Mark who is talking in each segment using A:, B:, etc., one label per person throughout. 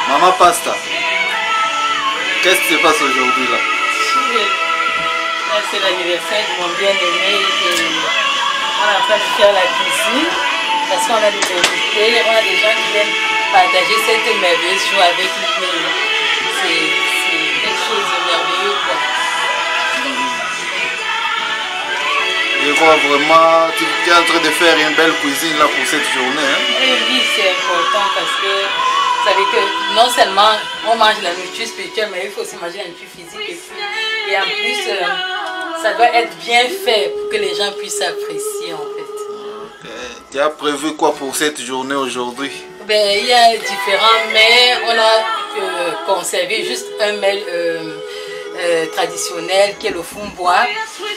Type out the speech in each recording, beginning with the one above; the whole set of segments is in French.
A: Maman Pasta, qu'est-ce qui se passe aujourd'hui là?
B: C'est l'anniversaire de mon bien-aimé et on est en train de faire la cuisine parce qu'on a des invités, on a des gens qui viennent partager cette merveilleuse joie avec nous. C'est quelque chose de merveilleux quoi.
A: Je vois vraiment, tu es en train de faire une belle cuisine là pour cette journée. Hein?
B: Et oui, c'est important parce que vous savez que non seulement on mange la nourriture spirituelle, mais il faut aussi manger la nourriture physique et en plus ça doit être bien fait pour que les gens puissent apprécier en fait.
A: Okay. Tu as prévu quoi pour cette journée aujourd'hui?
B: Ben, il y a différents mets, on a conservé juste un mets traditionnel qui est le fumbois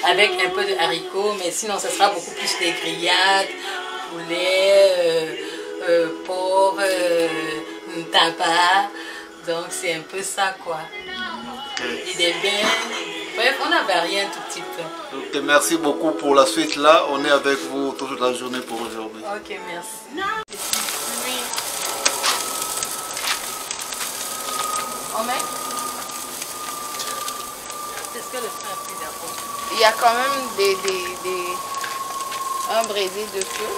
B: avec un peu de haricots, mais sinon ça sera beaucoup plus des grillades, poulet, porc, tabac, donc c'est un peu ça quoi. Et des bains, bref on a varié un tout petit peu.
A: Okay, merci beaucoup pour la suite là, on est avec vous toute la journée pour aujourd'hui.
B: Ok, merci. On met? Est-ce que le frère a pris d'accord?
C: Il y a quand même un braisé de feu.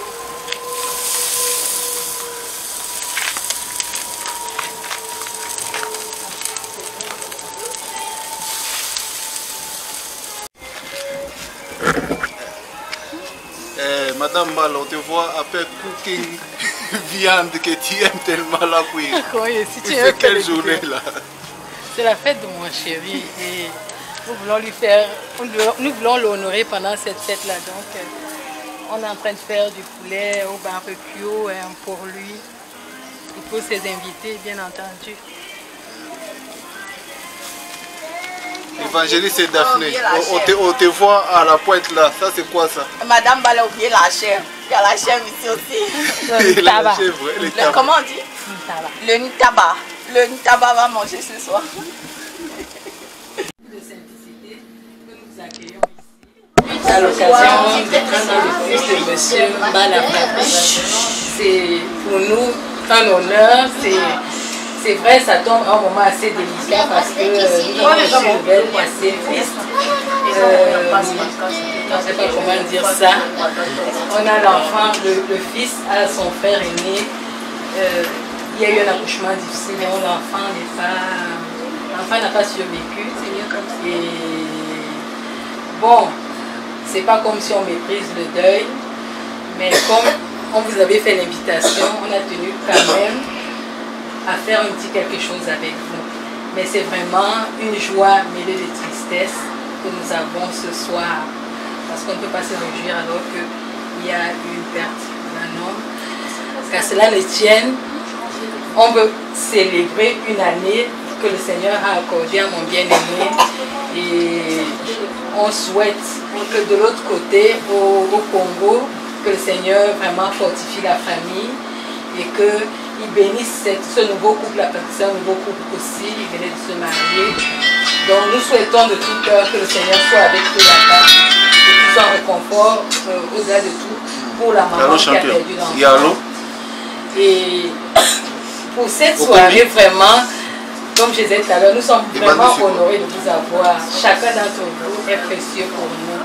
A: Madame Mal, on te voit après cooking viande que tu aimes tellement la cuire.
B: Oui, si tu
A: C'est quelle journée là?
B: C'est la fête de mon chéri et nous voulons lui faire, nous voulons l'honorer pendant cette fête-là. Donc, on est en train de faire du poulet au barbecue pour lui et pour ses invités, bien entendu.
A: Évangéliste et Daphné, on te voit à la pointe là, ça c'est quoi ça?
C: Madame va oublier la chèvre. Il y a la chèvre ici aussi. Comment on dit? Le nitaba. Le nitaba va manger ce soir.
B: À l'occasion d'être dans le fils de monsieur Balafra. C'est pour nous un honneur. C'est vrai, ça tombe un moment assez délicat parce que nous avons reçu une nouvelle assez triste. Je ne sais pas comment dire ça. On a l'enfant, le fils a son frère aîné. Il y a eu un accouchement difficile, donc l'enfant n'a pas survécu. Et bon, c'est pas comme si on méprise le deuil, mais comme on vous avait fait l'invitation, on a tenu quand même à faire un petit quelque chose avec vous. Mais c'est vraiment une joie mêlée de tristesse que nous avons ce soir. Parce qu'on ne peut pas se réjouir alors qu'il y a une perte d'un homme. Qu'à cela ne tienne, on veut célébrer une année que le Seigneur a accordée à mon bien-aimé. Et on souhaite que de l'autre côté, au Congo, que le Seigneur vraiment fortifie la famille et que il bénisse ce nouveau couple, c'est un nouveau couple aussi, il venait de se marier. Donc nous souhaitons de tout cœur que le Seigneur soit avec eux là-bas et qu'il soit en réconfort au-delà de tout pour la maman qui a perdu l'enfant. Et pour cette soirée vraiment, comme je disais tout à l'heure, nous sommes vraiment honorés de vous avoir. Chacun d'entre vous est précieux pour nous.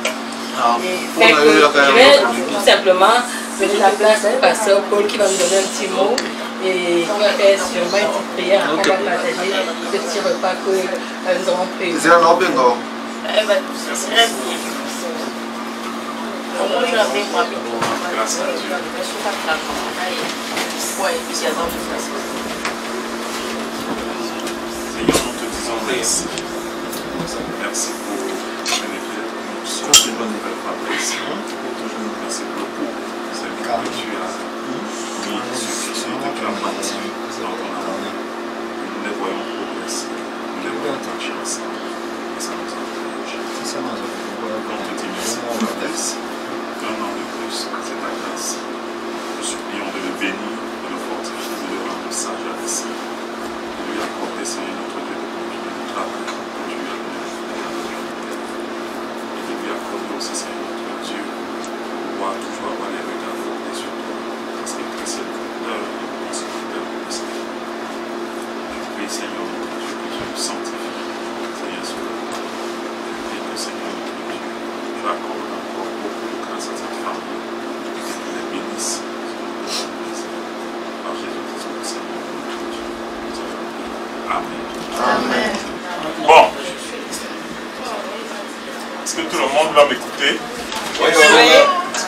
B: Et fait que je vais tout simplement donner la place au pasteur Paul qui va nous donner un petit mot. Et on va faire sûrement une petite prière afin de partager ce petit repas que nous avons prévu.
A: C'est un ordre, non?
D: Grâce à Dieu. Seigneur, nous te disons merci. Merci pour une nouvelle fois. Merci pour merci beaucoup. C'est que tu as mis sur ce que tu as bâti dans ton amour. Nous les voyons progresser. Nous les voyons marcher ensemble. Et ça nous encourage. On te dit merci pour la grâce. Un an de plus, c'est ta grâce. Nous supplions de le bénir, de le fortifier, de le rendre sage à l'essai. De lui accorder, Seigneur, notre Dieu, de continuer le travail que tu as donné. Et de lui accorder aussi, Seigneur, notre Dieu,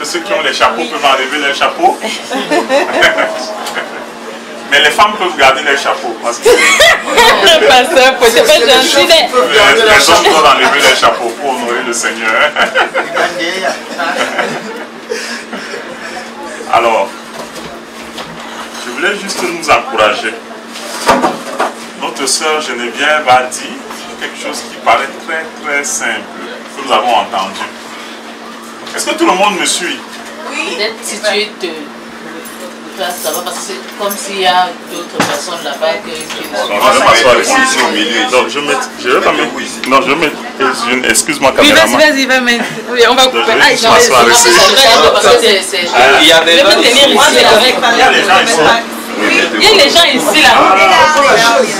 D: que ceux qui ont les chapeaux peuvent enlever leurs chapeaux? Mais les femmes peuvent garder leurs chapeaux. Parce que
B: pasteur, faut être pas gentil.
D: les hommes doivent enlever leurs chapeaux pour honorer le Seigneur. Alors, je voulais juste nous encourager. Notre sœur Geneviève a dit quelque chose qui paraît très très simple, que nous avons entendu. Est-ce que tout le monde me suit?
B: Oui. Peut-être si tu es ça va, parce que c'est comme s'il y a d'autres personnes là-bas que tu
D: ne vais m'asseoir ici au milieu. Donc je vais quand même. Non, je vais mettre. Excuse-moi, caméraman.
B: Vas-y, va mettre. Oui, on va couper.
D: Je vais m'asseoir ici.
B: Il y a des gens ici. Il y a les gens ici là.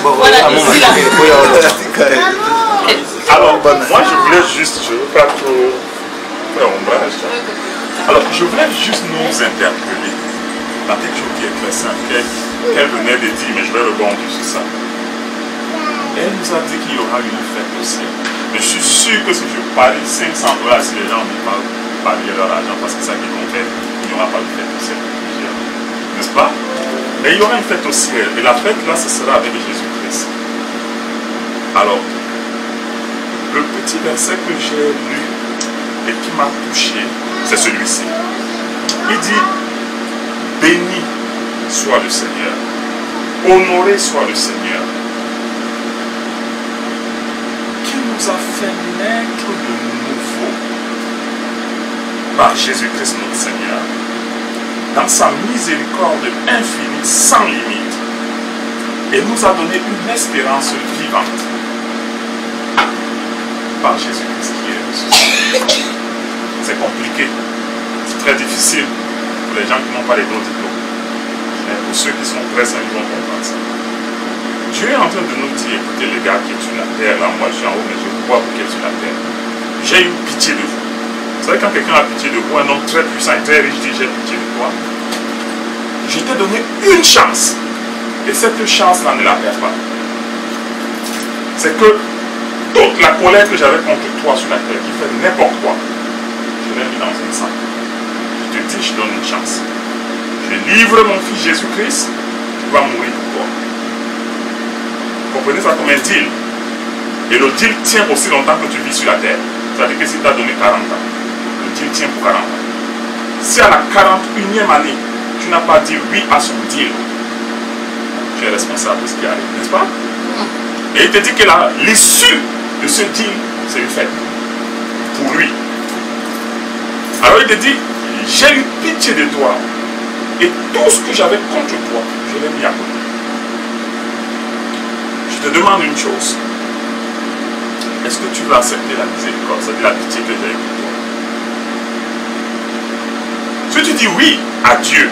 B: Voilà, ici là.
D: Alors, moi je voulais juste. Je ne veux pas trop faire ombrage. Alors, je voulais juste nous interpeller dans quelque chose qui est très simple, qu'elle venait de dire, mais je vais rebondir sur ça. Elle nous a dit qu'il y aura une fête au ciel. Mais je suis sûr que si je parie 500 $, si les gens ne vont pas parier leur argent parce que ça qui compte, il n'y aura pas de fête au ciel. N'est-ce pas? Mais il y aura une fête au ciel. Et la fête là, ce sera avec Jésus-Christ. Alors, le petit verset que j'ai lu et qui m'a touché, c'est celui-ci. Il dit: béni soit le Seigneur, honoré soit le Seigneur, qui nous a fait naître de nouveau par Jésus-Christ notre Seigneur, dans sa miséricorde infinie, sans limite, et nous a donné une espérance vivante par Jésus-Christ qui est ressuscité. C'est compliqué, c'est très difficile pour les gens qui n'ont pas les dons diplômes. Mais pour ceux qui sont très sains, ils vont comprendre ça. Dieu est en train de nous dire: écoutez les gars qui êtes sur la terre, là, moi je suis en haut, mais je vous vois vous qui êtes sur la terre. J'ai eu pitié de vous. Vous savez, quand quelqu'un a pitié de vous, un homme très puissant et très riche dit: j'ai pitié de toi. Je t'ai donné une chance. Et cette chance-là, ne la perds pas. C'est que toute la colère que j'avais contre toi sur la terre, qui fait n'importe quoi, je l'ai mis dans une sac. Je te dis, je donne une chance. Je livre mon fils Jésus-Christ, qui va mourir pour toi. Comprenez ça comme un deal. Et le deal tient aussi longtemps que tu vis sur la terre. C'est-à-dire que si tu as donné 40 ans, le deal tient pour 40 ans. Si à la 41e année, tu n'as pas dit oui à son deal, tu es responsable de ce qui arrive, n'est-ce pas? Et il te dit que l'issue de ce deal, c'est une fête. Pour lui. Alors il te dit: j'ai eu pitié de toi. Et tout ce que j'avais contre toi, je l'ai mis à côté. Je te demande une chose. Est-ce que tu vas accepter la miséricorde, c'est-à-dire la pitié que j'ai pour toi? Si tu dis oui à Dieu,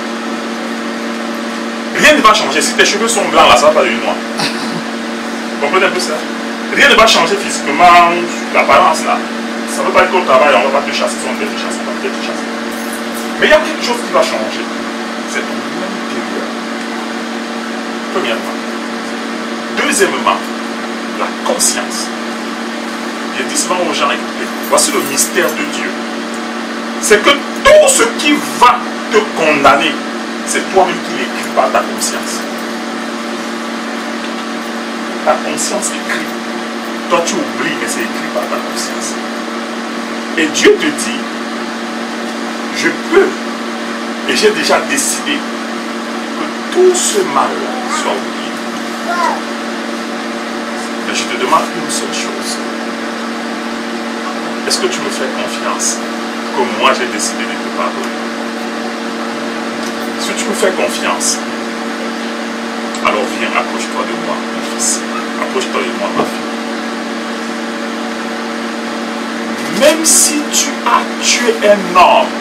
D: rien ne va changer. Si tes cheveux sont blancs, là, ça va pas devenir noir. Vous comprenez un peu ça? Rien ne va changer physiquement, l'apparence là. Ça ne veut pas dire qu'au travail, on ne va pas te chasser, on va te chasser, on va te chasser. Mais il y a quelque chose qui va changer. C'est ton intérieur. Premièrement. Deuxièmement, la conscience. Je dis souvent aux gens: écoutez, voici le mystère de Dieu. C'est que tout ce qui va te condamner, c'est toi-même qui l'écris par ta conscience. Ta conscience écrit. Toi tu oublies, mais c'est écrit par ta conscience. Et Dieu te dit: je peux, et j'ai déjà décidé que tout ce mal soit oublié. Mais je te demande une seule chose. Est-ce que tu me fais confiance que moi j'ai décidé de te pardonner? Si tu me fais confiance, alors viens, approche-toi de moi, mon fils. Approche-toi de moi, ma fille. Même si tu as tué un homme,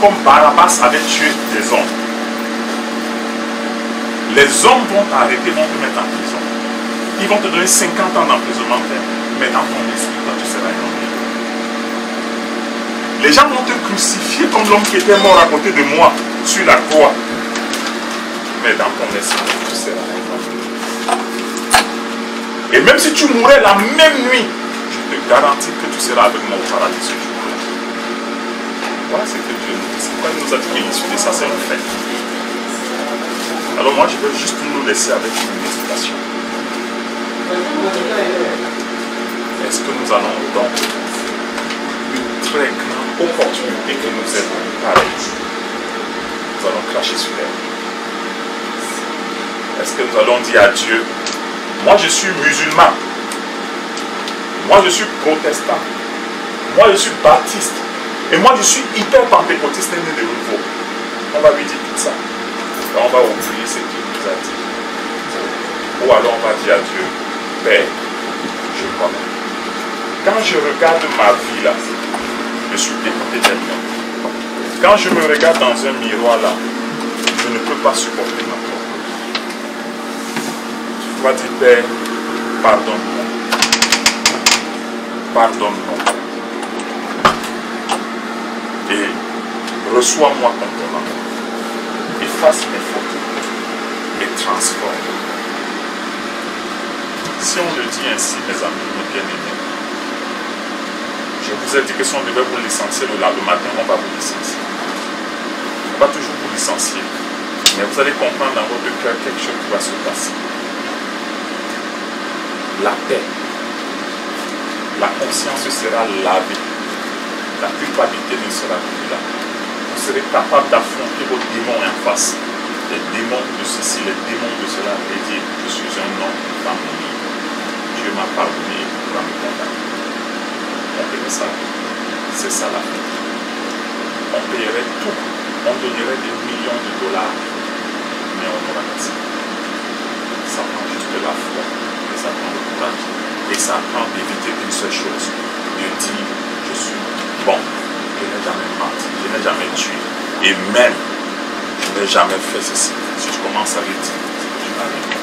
D: comme Barabbas avait tué des hommes, les hommes vont t'arrêter, vont te mettre en prison. Ils vont te donner 50 ans d'emprisonnement, mais dans ton esprit, toi, tu seras un homme. Les gens vont te crucifier comme l'homme qui était mort à côté de moi sur la croix. Mais dans ton esprit, tu seras un homme. Et même si tu mourrais la même nuit, je te garantis que tu seras avec moi au paradis ce jour-là. Voilà ce que Dieu nous dit. C'est pourquoi il nous a dit que l'issue de ça, c'est un fait. Alors moi, je veux juste nous laisser avec une méditation. Est-ce que nous allons donc une très grande opportunité que nous êtes pareil, nous allons cracher sur elle? Est-ce que nous allons dire à Dieu, moi je suis musulman, moi je suis protestant, moi je suis baptiste, et moi je suis hyper pentecôtiste né de nouveau? On va lui dire tout ça. Et on va oublier ce qu'il nous a dit. Ou alors on va dire à Dieu, Père, je crois. Quand je regarde ma vie là, je suis dégoûté d'elle-même. Quand je me regarde dans un miroir là, je ne peux pas supporter ma propre vie. Tu vas dire, Père, pardonne-moi. Pardonne-moi. Et reçois-moi comme ton amour. Efface mes fautes. Et transforme. Si on le dit ainsi, mes amis, mes bien-aimés, je vous ai dit que si on devait vous licencier le matin, on va vous licencier. On va toujours vous licencier. Mais vous allez comprendre dans votre cœur quelque chose qui va se passer. La paix, la conscience sera lavée. La culpabilité ne sera plus là. Vous serez capable d'affronter vos démons en face. Les démons de ceci, les démons de cela. Et dire, je suis un homme, une femme libre. Dieu m'a pardonné et pourra me condamner. On paierait ça. C'est ça la paix. On paierait tout. On donnerait des millions de dollars. Mais on n'aura pas ça. Ça prend juste la foi. Et ça prend le courage. Et ça prend d'éviter une seule chose. De dire, je suis bon. Je n'ai jamais menti. Je n'ai jamais tué. Et même, je n'ai jamais fait ceci. Si je commence à le dire, c'est que je n'arrive pas.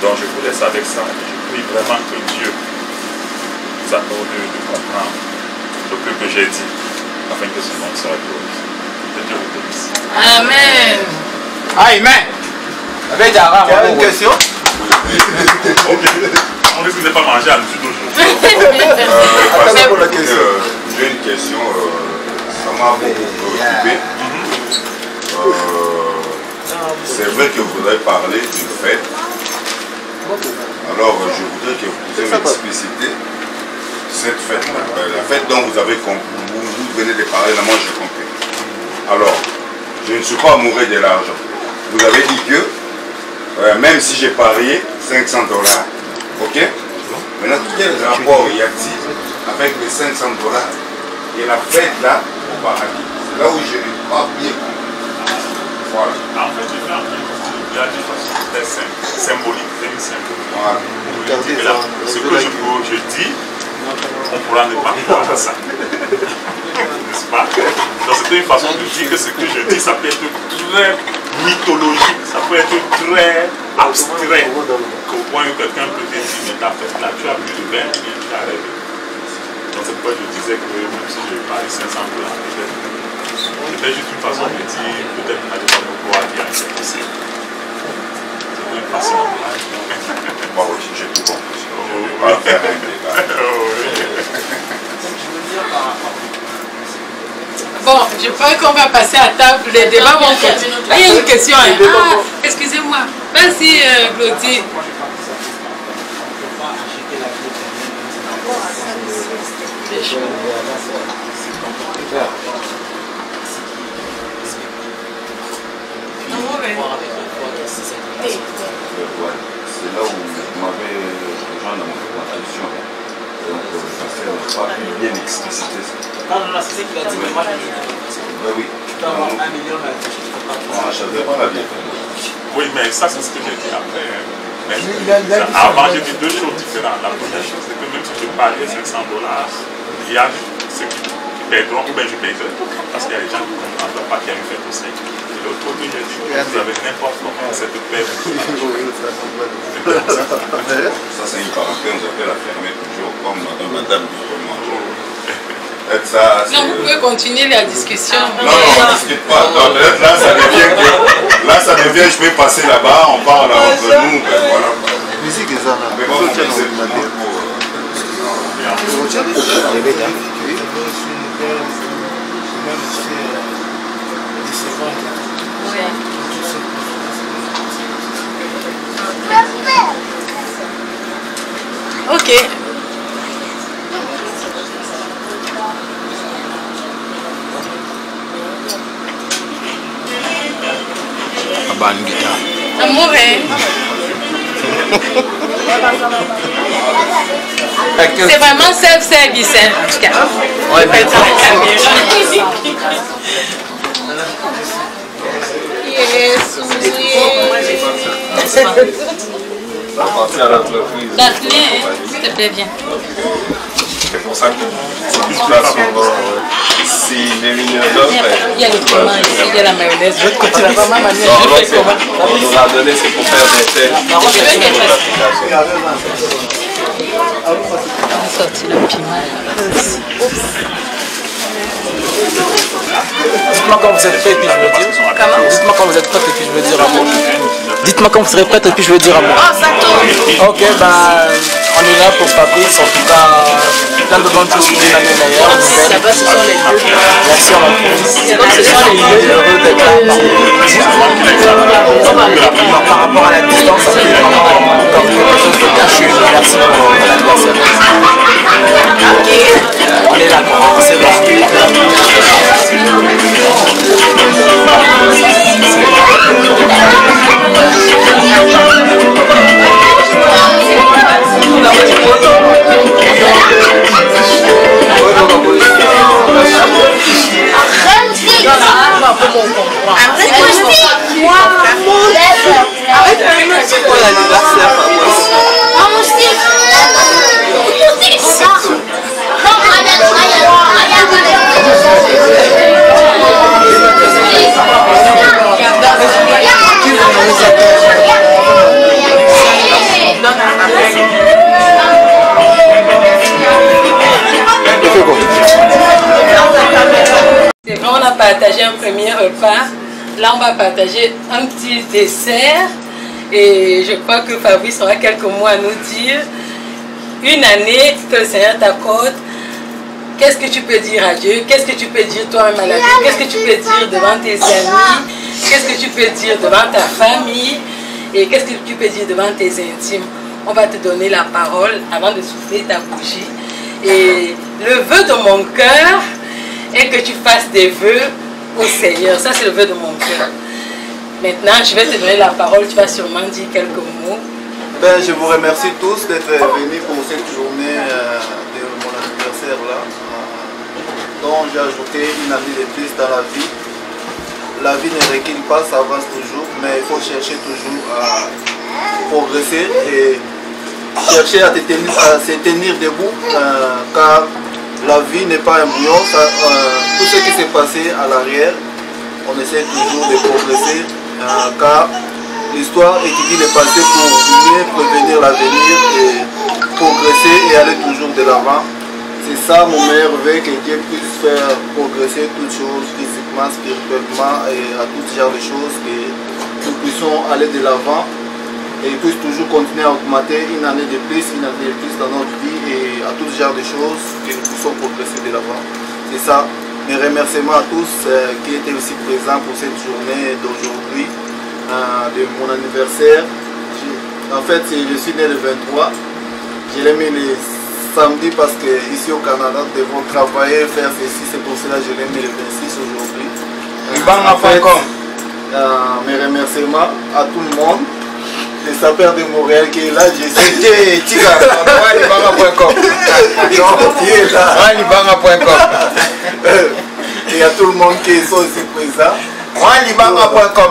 D: Donc je vous laisse avec ça. Et je prie vraiment que Dieu nous accorde de comprendre le peu que j'ai dit, afin que ce monde soit glorifié. Que Dieu vous bénisse.
B: Amen.
E: Amen.
A: Il y a une question?
D: Ok. On risque de ne pas manger à l'issue d'aujourd'hui.
A: Attendez pour la question.
F: J'ai une question, ça m'a beaucoup occupé. C'est vrai que vous avez parlé d'une fête. Alors je voudrais que vous puissiez m'expliciter cette fête-là. La fête dont vous avez compris, vous venez de parler, là moi j'ai compris. Alors, je ne suis pas amoureux de l'argent. Vous avez dit que même si j'ai parié 500 $, ok? Maintenant, quel rapport y a-t-il avec les 500 $? Et la fête là au paradis? C'est là où je n'ai pas bien compris. Voilà.
D: En fait, je fais un peu de façon très simple, symbolique, très simple.
F: Voilà.
D: Ce que je dis, on pourra ne pas croire à ça. N'est-ce pas? Donc c'était une façon de dire que ce que je dis, ça peut être très mythologique, ça peut être très abstrait. Qu'au point où quelqu'un peut te dire, mais ta fête là, tu as bu de vin, et tu as rêvé. Donc c'est pourquoi je disais que même si je parie 500 $, c'était juste une façon de dire, peut-être qu'on n'allait pas me croire dire que c'est possible. C'est une façon.
F: Moi aussi, j'ai tout compris. Je ne vais pas faire un débat.
B: Bon, je crois qu'on va passer à table. Les débats vont continuer. Ah, il y a une question. Hein. Ah, excusez-moi. Vas-y, Claudie.
F: C'est là où vous m'avez rejoint dans mon contribution. Donc, je n'ai pas pu bien expliciter ça.
E: Non, c'est ce qu'il a dit, mais moi je dis.
F: Oui.
E: Tu peux avoir 1 million là, je ne peux pas.
F: Je ne vais pas la bien.
D: Oui, mais ça, c'est ce que j'ai dit après. Mais avant, j'ai dit deux choses différentes. La première chose, c'est que même si je pariais 500 $, il y a ceux qui paieront, ou bien je paierai. Parce qu'il y a des gens qui ne comprennent pas qu'il y a une fête au sein. Et l'autre côté, j'ai dit que vous avez n'importe comment cette paix.
F: Ça, c'est une parenthèse, on appelle la fermer toujours comme madame du manger.
B: Non, vous pouvez continuer la discussion.
F: Non, on ne discute pas. Donc, là, ça devient, je vais passer là-bas, on parle entre nous, ben voilà.
A: Musique des arts.
F: Mais bon, on essaie de
B: Ok. Amour, c'est vraiment self-service, hein, en tout cas. Ouais, mais la clé, s'il te plaît, viens.
F: C'est pour ça que j'utilise pas souvent. Si les lignes d'offres.
B: Il y a le piment ici, il y a la mayonnaise. Je vais continuer à faire ma manière.
F: On nous l'a donné, c'est pour faire des tests.
B: On a sorti le piment.
E: Dites-moi quand vous êtes prêts et puis je veux dire. Comment? Dites-moi quand vous êtes prêts et puis je veux dire un mot. Dites-moi quand vous serez prêts et puis je veux dire un mot.
C: Oh, ça tourne.
E: Ok, ben on est là pour Fabrice, en tout cas plein de bonnes choses pour une année meilleure.
B: Là-bas, ce sont les lieux.
E: Merci à la
B: Donc, ce sont les lieux.
E: heureux d'être là. Par rapport à la distance, ça fait vraiment comme quelque chose de bien. Je suis merci pour l'anniversaire. On est là, c'est bon.
B: C'est vrai, on a partagé un premier repas. Là, on va partager un petit dessert. Et je crois que Fabrice aura quelques mots à nous dire. Une année que le Seigneur t'accorde. Qu'est-ce que tu peux dire à Dieu? Qu'est-ce que tu peux dire toi-même à la vie? Qu'est-ce que tu peux dire devant tes amis? Qu'est-ce que tu peux dire devant ta famille? Et qu'est-ce que tu peux dire devant tes intimes? On va te donner la parole avant de souffler ta bougie. Et le vœu de mon cœur est que tu fasses des vœux au Seigneur. Ça, c'est le vœu de mon cœur. Maintenant, je vais te donner la parole. Tu vas sûrement dire quelques mots.
A: Ben, je vous remercie tous d'être venus pour cette journée de mon anniversaire là, dont j'ai ajouté une année de plus dans la vie. La vie ne recule pas, ça avance toujours, mais il faut chercher toujours à progresser et chercher à se tenir debout, car la vie n'est pas un bouillon. Tout ce qui s'est passé à l'arrière, on essaie toujours de progresser, car l'histoire étudie le passé pour mieux prévenir l'avenir et progresser et aller toujours de l'avant. C'est ça mon meilleur vœu, que Dieu puisse faire progresser toutes choses, physiquement, spirituellement et à tout genre de choses, que nous puissions aller de l'avant et puisse toujours continuer à augmenter une année de plus dans notre vie et à tout genre de choses, que nous puissions progresser de l'avant. C'est ça. Mes remerciements à tous qui étaient aussi présents pour cette journée d'aujourd'hui, de mon anniversaire. En fait, je suis né le 23. Je l'ai mis le samedi parce que ici au Canada, nous devons travailler, faire ceci. C'est pour cela que je l'ai mis le 26 aujourd'hui. En fait, mes remerciements à tout le monde. Le sapeur de Montréal qui est là, je sais que Tika, Libanga.com. Il est là. Et à tout le monde qui est aussi présent.
E: Libanga.com.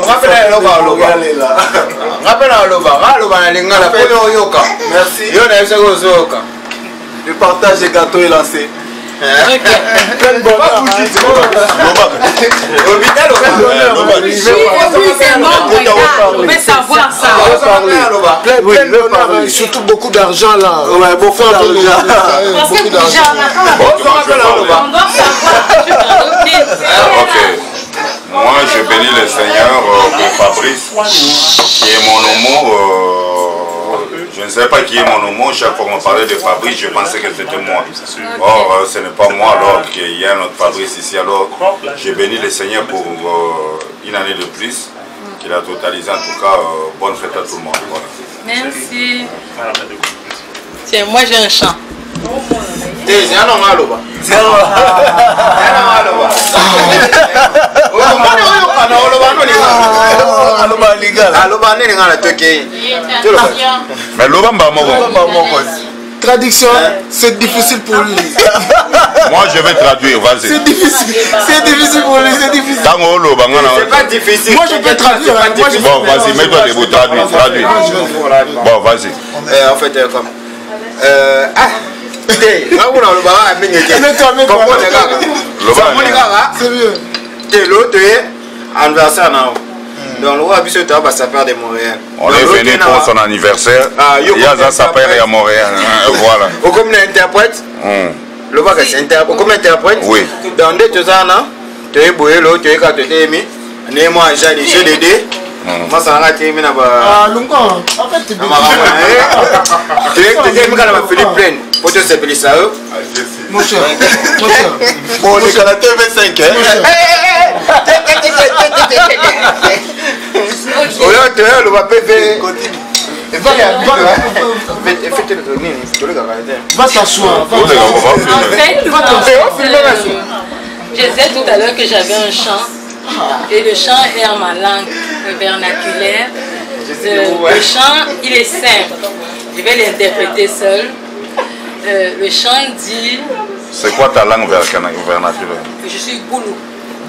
A: Merci. Le partage des gâteaux est lancé.
B: Plein de bonheur. On veut savoir ça.
E: Plein de bonheur, surtout beaucoup d'argent là.
A: Ouais, beaucoup d'argent.
B: Beaucoup d'argent. On doit savoir.
F: Ok. Moi, je bénis le Seigneur pour Fabrice, qui est mon homo. Je ne ne savais pas qui est mon homo. Chaque fois qu'on parlait de Fabrice, je pensais que c'était moi. Or, ce n'est pas moi, alors qu'il y a un autre Fabrice ici. Alors, j'ai béni le Seigneur pour une année de plus, qu'il a totalisé. En tout cas, bonne fête à tout le monde. Voilà.
B: Merci. Tiens, moi j'ai un chant.
A: C'est un homme à l'eau. C'est un homme à l'eau.
F: Mais
A: traduction, c'est difficile pour lui.
F: moi je vais traduire, vas-y.
A: C'est difficile pour lui, c'est difficile.
F: C'est
A: pas difficile. Moi je peux traduire.
F: Bon, vas-y, mets-toi debout, traduis. Bon, vas-y.
A: En fait, comme. C'est mieux. Et l'autre est anniversaire. Donc, le roi Bissot va s'appeler de Montréal.
F: On est venu pour son anniversaire. Il y a sa père à Montréal. Voilà.
A: Comme interprète. Le roi c'est interprète. Comme interprète.
F: Oui.
A: Dans des deux ans, tu es boué, tu es quand tu es mis. Néanmoins, j'ai des jeux de dés. Moi, ça a été mis là-bas. Ah, Lungon. En fait, tu es mis là-bas, Philippe Plaine. Pour te séparer ça. Mon cher. Bon, le Canada 25. Le va péter. Va s'asseoir.
B: En fait, je disais tout à l'heure que j'avais un chant. Et le chant est en ma langue vernaculaire. Le chant, il est simple. Je vais l'interpréter seul. Le chant dit...
F: C'est quoi ta langue vernaculaire?
B: Je suis Boulou.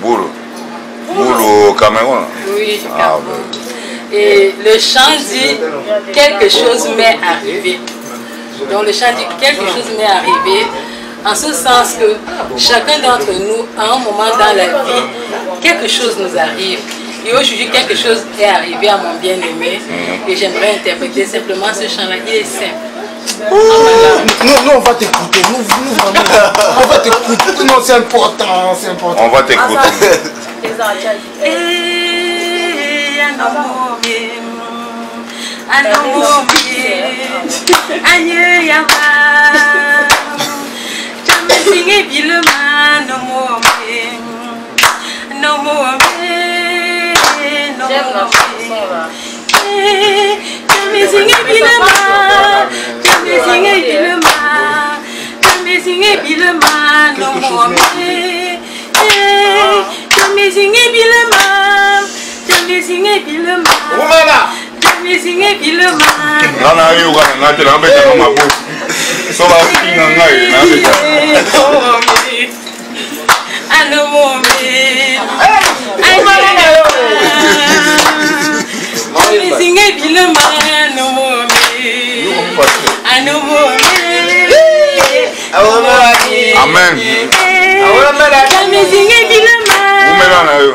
F: Boulou. Boulou au Cameroun?
B: Oui, Cameroun. Et le chant dit quelque chose m'est arrivé. Donc le chant dit quelque chose m'est arrivé. En ce sens que chacun d'entre nous, à un moment dans la vie, quelque chose nous arrive. Et aujourd'hui, quelque chose est arrivé à mon bien-aimé. Et j'aimerais interpréter simplement ce chant-là. Il est simple.
A: Nous, on va t'écouter. Nous, vraiment, on va t'écouter. Non, c'est important, c'est important.
F: On va t'écouter.
B: Singé Bilema, no more, no more, no more. Singé Bilema, singé Bilema, singé Bilema, no more. Singé Bilema, singé Bilema. Singé Bilema.
F: Nana yo kana ngate na mbeta no mabu. So ba kinga ngai na mbeta.
B: Ano mommy. Singé Bilema, no mommy. Ano mommy.
F: Amen.
B: Singé Bilema.
F: Umela yo.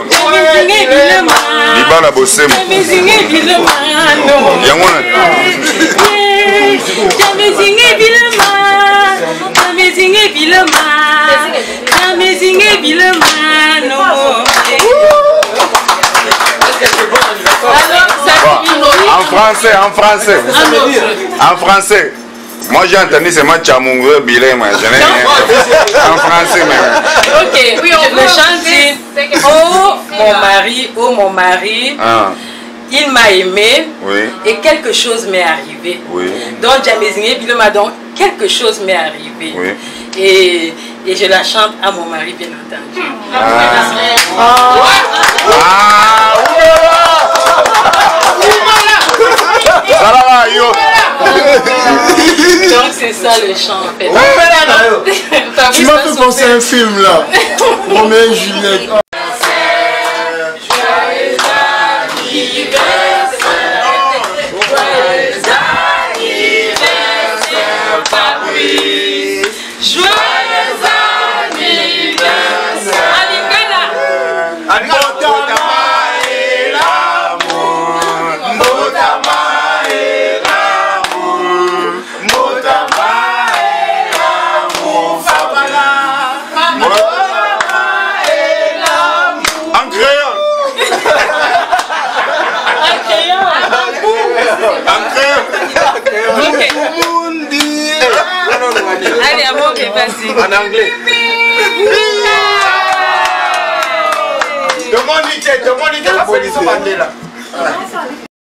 B: Singé Bilema.
F: Libala bosem.
B: Singé Bilema, no.
F: Yangona.
B: Singé Bilema. Singé Bilema. Singé Bilema, no.
F: En français. Moi j'ai entendu c'est ma chamungue bilé moi. Je n'ai rien. En français même.
B: Ok, oui, on le chante dit oh mon mari, il m'a aimé et quelque chose m'est arrivé. Donc Jamezingé Bilema, donc quelque chose m'est arrivé. Et je la chante à mon mari, bien entendu. Donc c'est ça le chant en fait.
A: Tu m'as fait penser à un film là. Roméo et Juliette.
B: musique.
G: En anglais. Demande-lui, la police Mandela.